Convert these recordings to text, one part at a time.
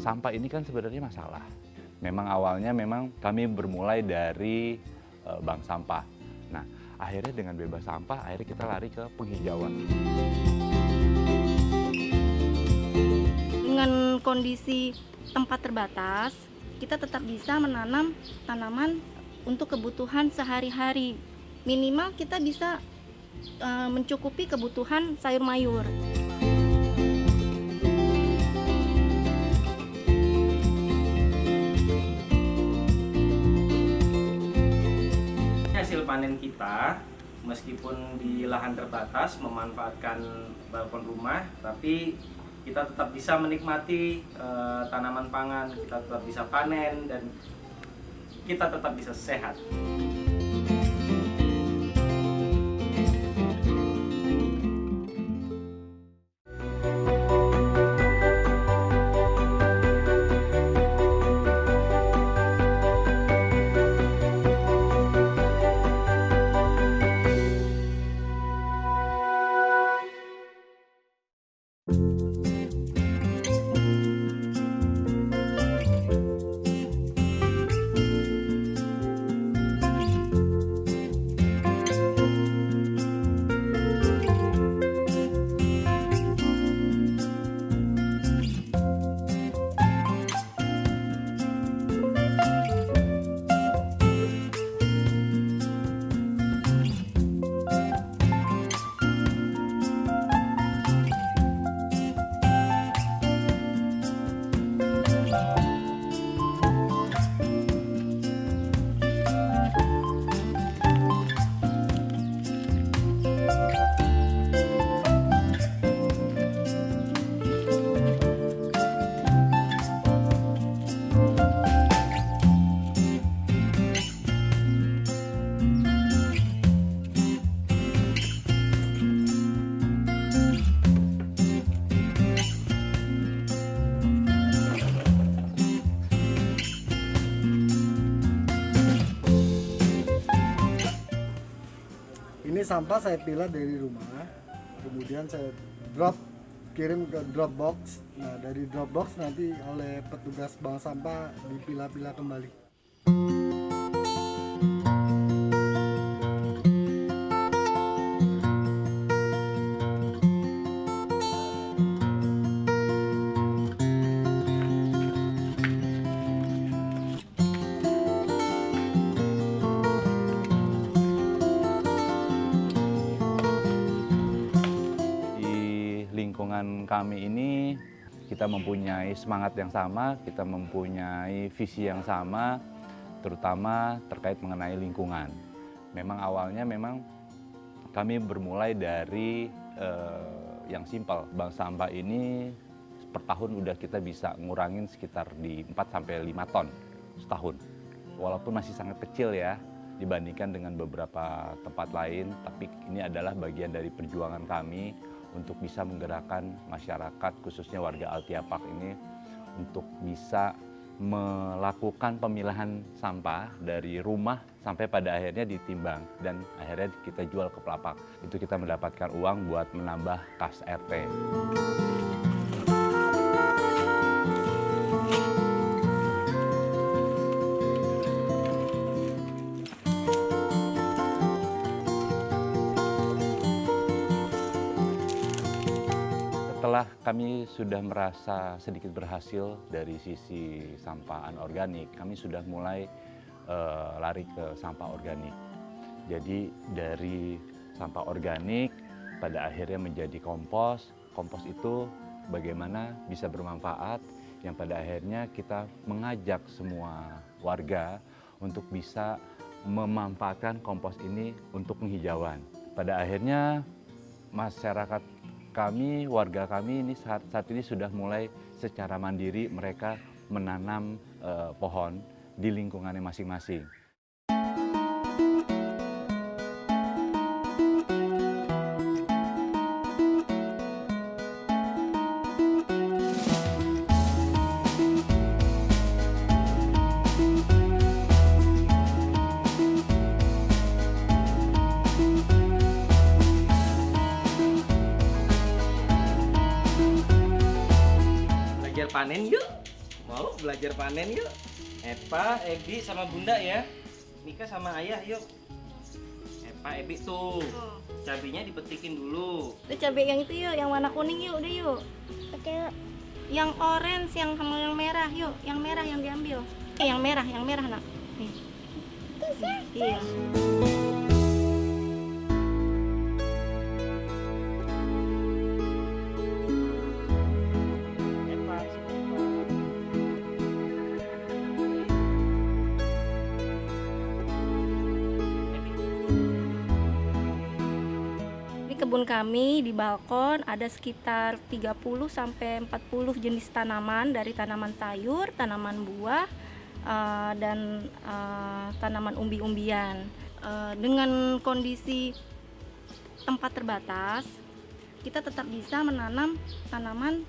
Sampah ini kan sebenarnya masalah. Memang awalnya kami bermulai dari bank sampah. Nah, akhirnya dengan bebas sampah, akhirnya kita lari ke penghijauan. Dengan kondisi tempat terbatas, kita tetap bisa menanam tanaman untuk kebutuhan sehari-hari. Minimal kita bisa mencukupi kebutuhan sayur mayur. Hasil panen kita, meskipun di lahan terbatas memanfaatkan balkon rumah, tapi kita tetap bisa menikmati tanaman pangan, kita tetap bisa panen, dan kita tetap bisa sehat. Ini sampah saya pilah dari rumah, kemudian saya kirim ke Dropbox. Nah, dari Dropbox nanti oleh petugas bank sampah dipilah-pilah kembali. Lingkungan kami ini kita mempunyai semangat yang sama, kita mempunyai visi yang sama, terutama terkait mengenai lingkungan. Memang awalnya kami bermulai dari yang simpel. Bank sampah ini per tahun udah kita bisa ngurangin sekitar di 4-5 ton setahun. Walaupun masih sangat kecil ya dibandingkan dengan beberapa tempat lain, tapi ini adalah bagian dari perjuangan kami untuk bisa menggerakkan masyarakat, khususnya warga Altiapak ini, untuk bisa melakukan pemilahan sampah dari rumah sampai pada akhirnya ditimbang dan akhirnya kita jual ke Pelapak. Itu kita mendapatkan uang buat menambah kas RT. Setelah kami sudah merasa sedikit berhasil dari sisi sampah anorganik, kami sudah mulai lari ke sampah organik. Jadi dari sampah organik pada akhirnya menjadi kompos. Kompos itu bagaimana bisa bermanfaat, yang pada akhirnya kita mengajak semua warga untuk bisa memanfaatkan kompos ini untuk penghijauan. Pada akhirnya masyarakat kami, warga kami ini saat ini sudah mulai secara mandiri mereka menanam pohon di lingkungannya masing-masing. Belajar panen yuk! Mau belajar panen yuk? Epa, Ebi sama Bunda ya. Mika sama Ayah yuk. Epa, Ebi tuh. Cabenya dipetikin dulu. Itu cabai yang itu yuk, yang warna kuning yuk, udah yuk. Pakai yang orange, yang sama yang merah yuk, yang merah yang diambil. Yang merah nak. Nih. Iya. Epa, sini Epa. Ebi. Di kebun kami di balkon ada sekitar 30 sampai 40 jenis tanaman, dari tanaman sayur, tanaman buah, dan tanaman umbi-umbian. Dengan kondisi tempat terbatas, kita tetap bisa menanam tanaman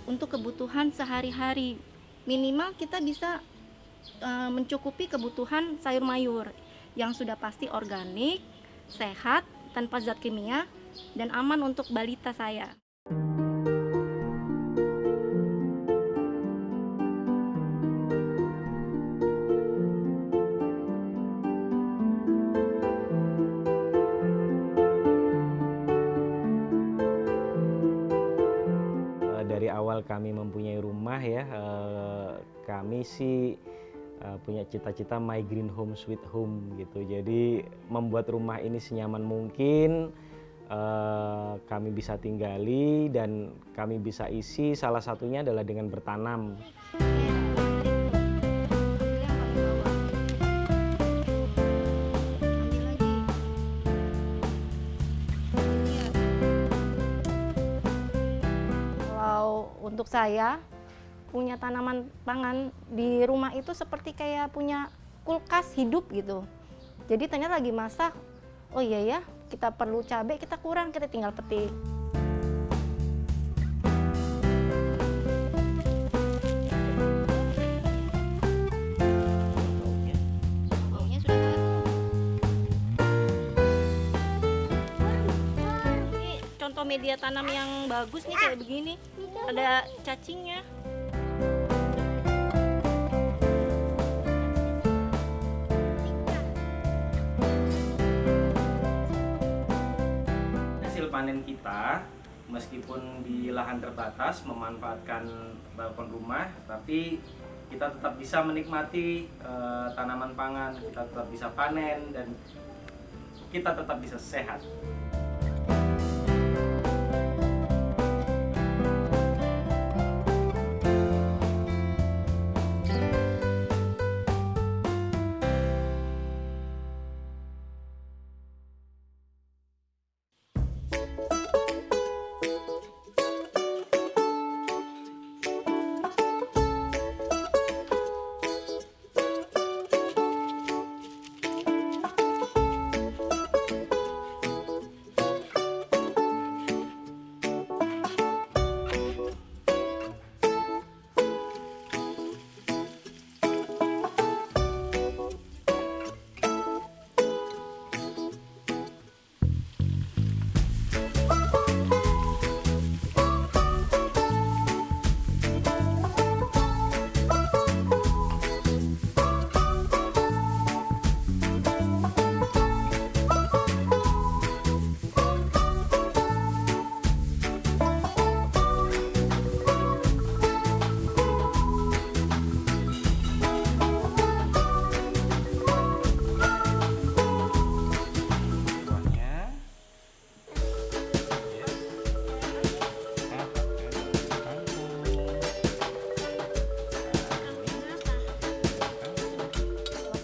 untuk kebutuhan sehari-hari. Minimal kita bisa mencukupi kebutuhan sayur mayur yang sudah pasti organik, sehat, tanpa zat kimia, dan aman untuk balita saya. Dari awal kami mempunyai rumah ya, kami sih punya cita-cita My Green Home Sweet Home gitu. Jadi membuat rumah ini senyaman mungkin kami bisa tinggali dan kami bisa isi, salah satunya adalah dengan bertanam. Kalau untuk saya, punya tanaman pangan di rumah itu seperti kayak punya kulkas hidup gitu. Jadi ternyata lagi masak, oh iya ya, kita perlu cabai, kita kurang, kita tinggal petik. Baunya sudah ini contoh media tanam yang bagus nih kayak begini, ada cacingnya. Hasil panen kita, meskipun di lahan terbatas memanfaatkan balkon rumah, tapi kita tetap bisa menikmati tanaman pangan, kita tetap bisa panen, dan kita tetap bisa sehat.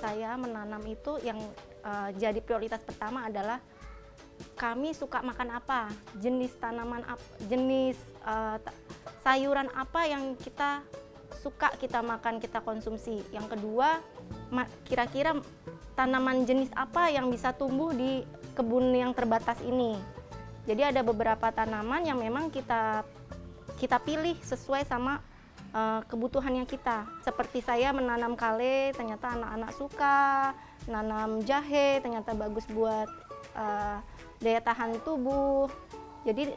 Saya menanam itu yang jadi prioritas pertama adalah kami suka makan apa, jenis tanaman apa, jenis sayuran apa yang kita suka kita makan, kita konsumsi. Yang kedua, kira-kira tanaman jenis apa yang bisa tumbuh di kebun yang terbatas ini. Jadi ada beberapa tanaman yang memang kita pilih sesuai sama kebutuhannya kita. Seperti saya menanam kale, ternyata anak-anak suka, nanam jahe, ternyata bagus buat daya tahan tubuh. Jadi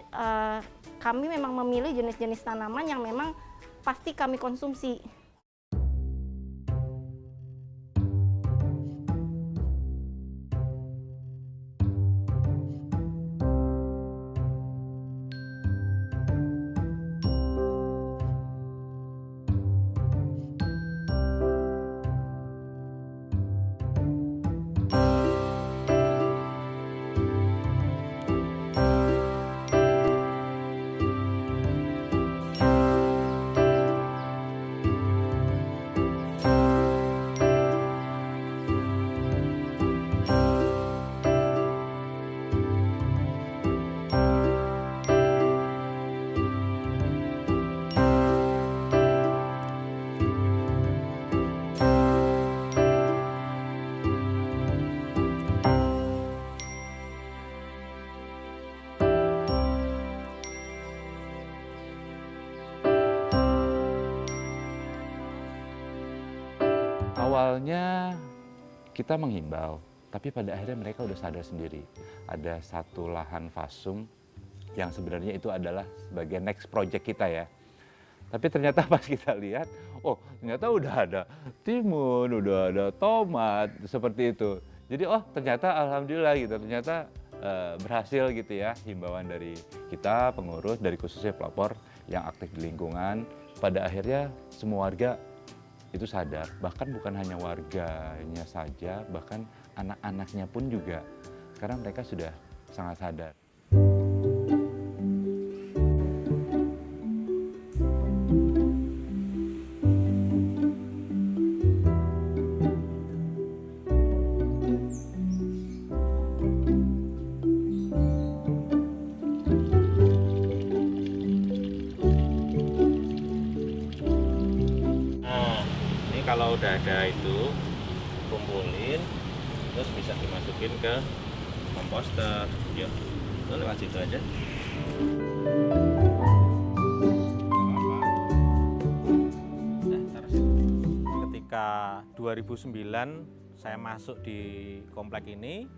kami memang memilih jenis-jenis tanaman yang memang pasti kami konsumsi. Awalnya kita menghimbau, tapi pada akhirnya mereka udah sadar sendiri. Ada satu lahan fasum yang sebenarnya itu adalah sebagai next project kita ya. Tapi ternyata pas kita lihat, oh ternyata udah ada timun, udah ada tomat, seperti itu. Jadi oh ternyata alhamdulillah gitu, ternyata berhasil gitu ya himbauan dari kita, pengurus, dari khususnya pelopor yang aktif di lingkungan. Pada akhirnya semua warga itu sadar, bahkan bukan hanya warganya saja, bahkan anak-anaknya pun juga, karena mereka sudah sangat sadar. Kalau udah ada itu kumpulin, terus bisa dimasukin ke komposter. Yuk, itu lewat situ aja. Ketika 2009 saya masuk di komplek ini,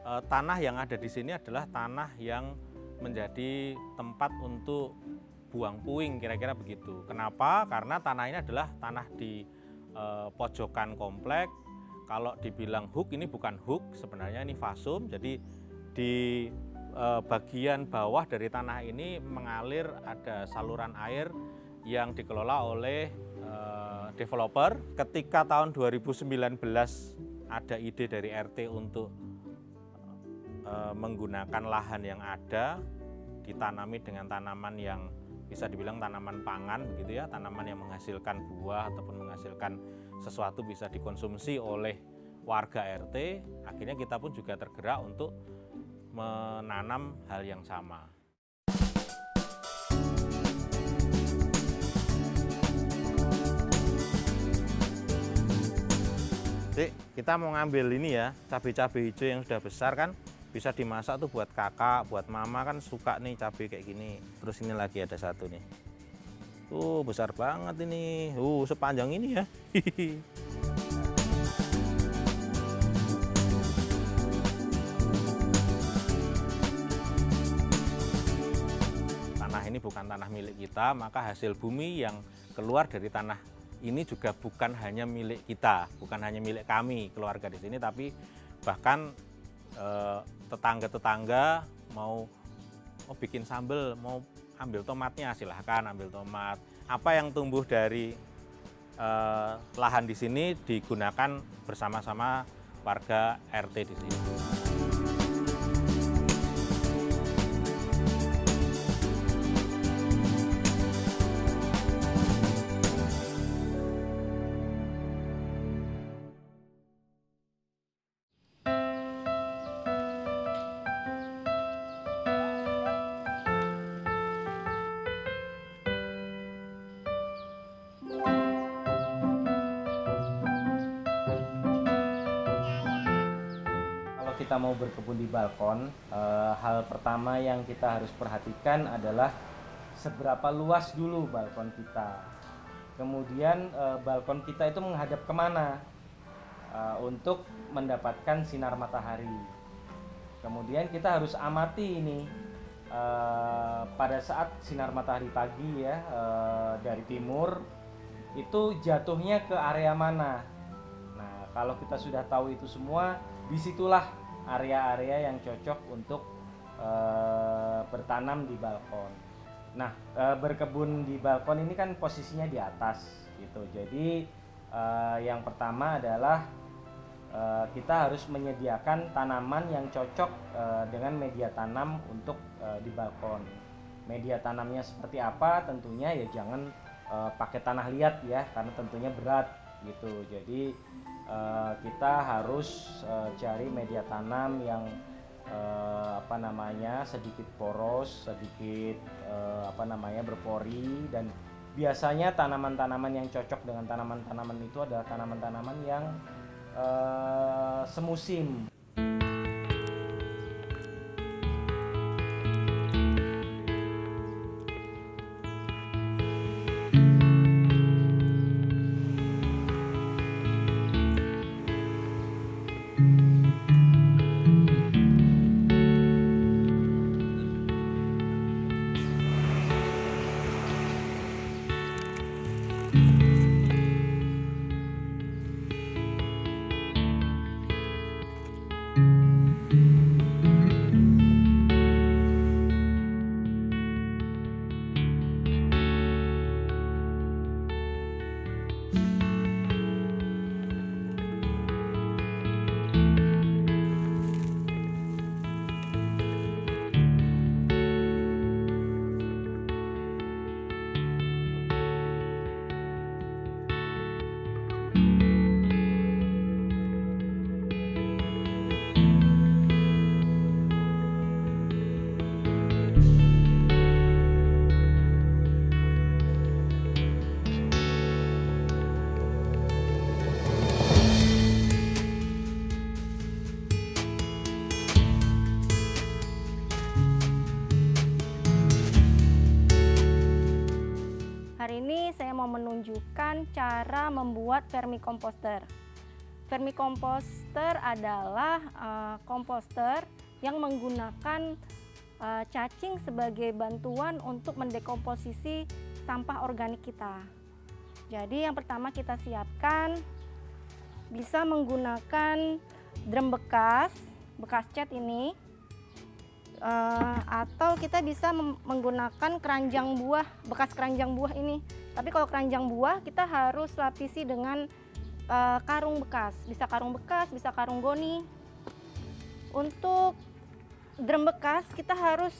tanah yang ada di sini adalah tanah yang menjadi tempat untuk buang puing, kira-kira begitu. Kenapa? Karena tanah ini adalah tanah di pojokan komplek. Kalau dibilang hook, ini bukan hook, sebenarnya ini fasum. Jadi di bagian bawah dari tanah ini mengalir ada saluran air yang dikelola oleh developer. Ketika tahun 2019 ada ide dari RT untuk menggunakan lahan yang ada, ditanami dengan tanaman yang bisa dibilang tanaman pangan begitu ya, tanaman yang menghasilkan buah ataupun menghasilkan sesuatu bisa dikonsumsi oleh warga RT. Akhirnya kita pun juga tergerak untuk menanam hal yang sama. Dek, kita mau ngambil ini ya, cabai-cabai hijau yang sudah besar kan, bisa dimasak tuh buat kakak, buat mama kan suka nih cabai kayak gini. Terus ini lagi ada satu nih. Besar banget ini. Sepanjang ini ya. Tanah ini bukan tanah milik kita, maka hasil bumi yang keluar dari tanah ini juga bukan hanya milik kita, bukan hanya milik kami keluarga di sini, tapi bahkan tetangga-tetangga mau bikin sambal, mau ambil tomatnya, silahkan ambil tomat. Apa yang tumbuh dari lahan di sini digunakan bersama-sama warga RT di sini. Kita mau berkebun di balkon, hal pertama yang kita harus perhatikan adalah seberapa luas dulu balkon kita. Kemudian balkon kita itu menghadap kemana untuk mendapatkan sinar matahari. Kemudian kita harus amati ini pada saat sinar matahari pagi ya dari timur itu jatuhnya ke area mana. Nah, kalau kita sudah tahu itu semua, disitulah area-area yang cocok untuk bertanam di balkon. Nah, berkebun di balkon ini kan posisinya di atas gitu. Jadi yang pertama adalah kita harus menyediakan tanaman yang cocok dengan media tanam untuk di balkon. Media tanamnya seperti apa? Tentunya ya jangan pakai tanah liat ya, karena tentunya berat gitu. Jadi kita harus cari media tanam yang sedikit poros, sedikit berpori, dan biasanya tanaman-tanaman yang cocok dengan tanaman-tanaman itu adalah tanaman-tanaman yang semusim. Hari ini saya mau menunjukkan cara membuat vermicomposter. Vermicomposter adalah komposter yang menggunakan cacing sebagai bantuan untuk mendekomposisi sampah organik kita. Jadi yang pertama kita siapkan bisa menggunakan drum bekas cat ini, atau kita bisa menggunakan keranjang buah, bekas keranjang buah ini. Tapi kalau keranjang buah kita harus lapisi dengan karung bekas, bisa karung goni. Untuk drum bekas kita harus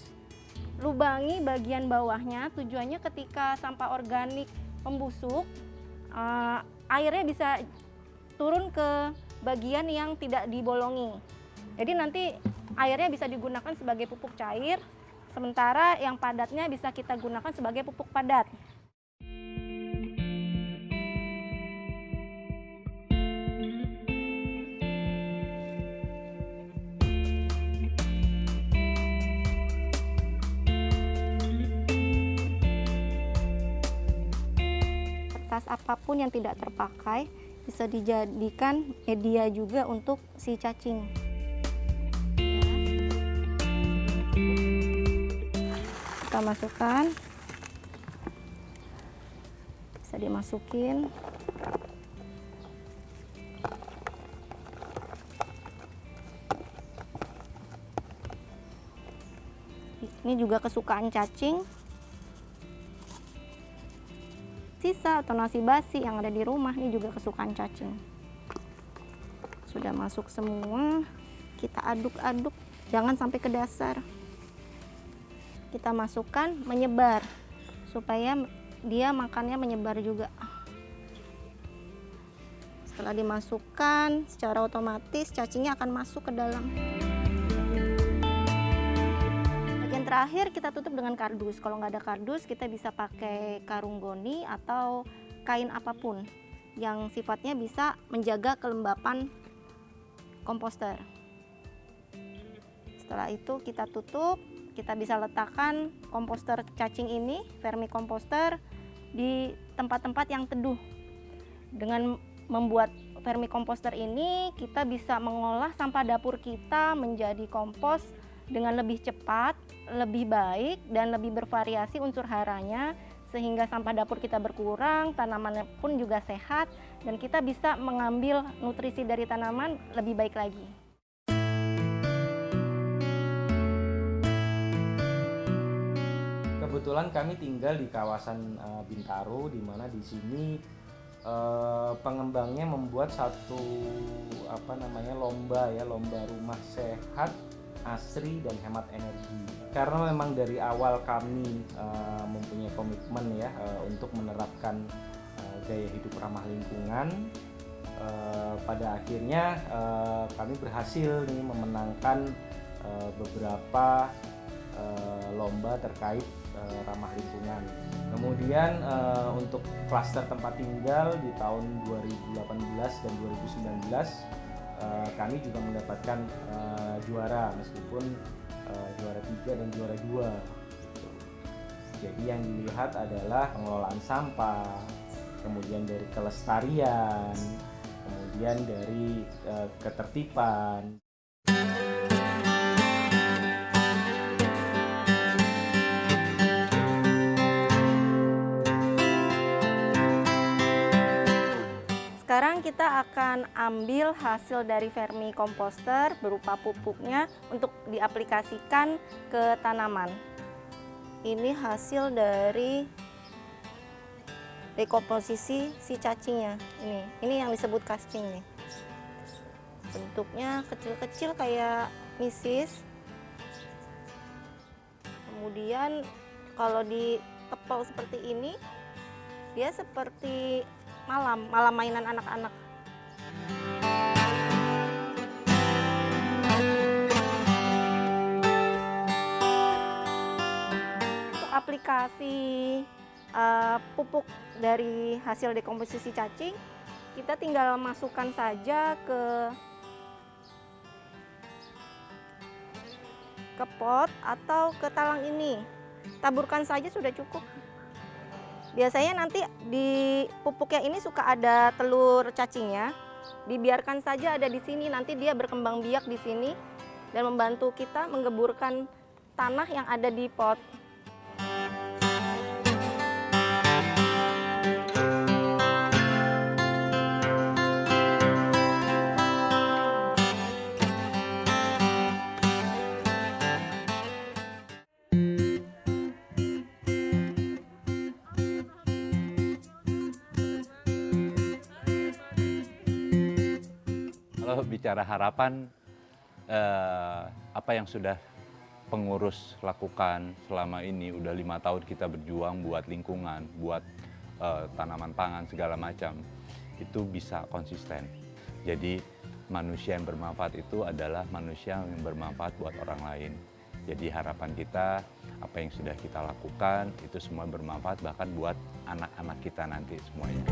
lubangi bagian bawahnya, tujuannya ketika sampah organik membusuk, airnya bisa turun ke bagian yang tidak dibolongi. Jadi nanti airnya bisa digunakan sebagai pupuk cair, sementara yang padatnya bisa kita gunakan sebagai pupuk padat. Kertas apapun yang tidak terpakai bisa dijadikan media juga untuk si cacing. Kita masukkan, bisa dimasukin. Ini juga kesukaan cacing. Sisa atau nasi basi yang ada di rumah ini juga kesukaan cacing. Sudah masuk semua, kita aduk-aduk, jangan sampai ke dasar. Kita masukkan menyebar supaya dia makannya menyebar juga. Setelah dimasukkan, secara otomatis cacingnya akan masuk ke dalam. Bagian terakhir kita tutup dengan kardus. Kalau nggak ada kardus, kita bisa pakai karung goni atau kain apapun yang sifatnya bisa menjaga kelembapan komposter. Setelah itu kita tutup. Kita bisa letakkan komposter cacing ini, vermicomposter, di tempat-tempat yang teduh. Dengan membuat vermicomposter ini, kita bisa mengolah sampah dapur kita menjadi kompos dengan lebih cepat lebih baik dan lebih bervariasi unsur haranya, sehingga sampah dapur kita berkurang, tanamannya pun juga sehat, dan kita bisa mengambil nutrisi dari tanaman lebih baik lagi. Kebetulan kami tinggal di kawasan Bintaro, di mana di sini pengembangnya membuat satu lomba rumah sehat, asri dan hemat energi. Karena memang dari awal kami mempunyai komitmen untuk menerapkan gaya hidup ramah lingkungan. Pada akhirnya kami berhasil memenangkan beberapa lomba terkait ramah lingkungan. Kemudian untuk klaster tempat tinggal di tahun 2018 dan 2019 kami juga mendapatkan juara, meskipun juara 3 dan juara 2 gitu. Jadi yang dilihat adalah pengelolaan sampah, kemudian dari kelestarian, kemudian dari ketertiban. Sekarang kita akan ambil hasil dari vermicomposter berupa pupuknya untuk diaplikasikan ke tanaman. Ini hasil dari dekomposisi si cacingnya. Ini yang disebut casting nih. Bentuknya kecil-kecil kayak misis. Kemudian kalau ditepal seperti ini, dia seperti malam mainan anak-anak. Untuk aplikasi pupuk dari hasil dekomposisi cacing, kita tinggal masukkan saja ke pot atau ke talang ini. Taburkan saja sudah cukup. Biasanya nanti di pupuknya ini suka ada telur cacingnya. Dibiarkan saja ada di sini, nanti dia berkembang biak di sini dan membantu kita menggeburkan tanah yang ada di pot. Kalau bicara harapan, apa yang sudah pengurus lakukan selama ini, udah 5 tahun kita berjuang buat lingkungan, buat tanaman pangan segala macam, itu bisa konsisten. Jadi manusia yang bermanfaat itu adalah manusia yang bermanfaat buat orang lain. Jadi harapan kita, apa yang sudah kita lakukan, itu semua bermanfaat bahkan buat anak-anak kita nanti semuanya.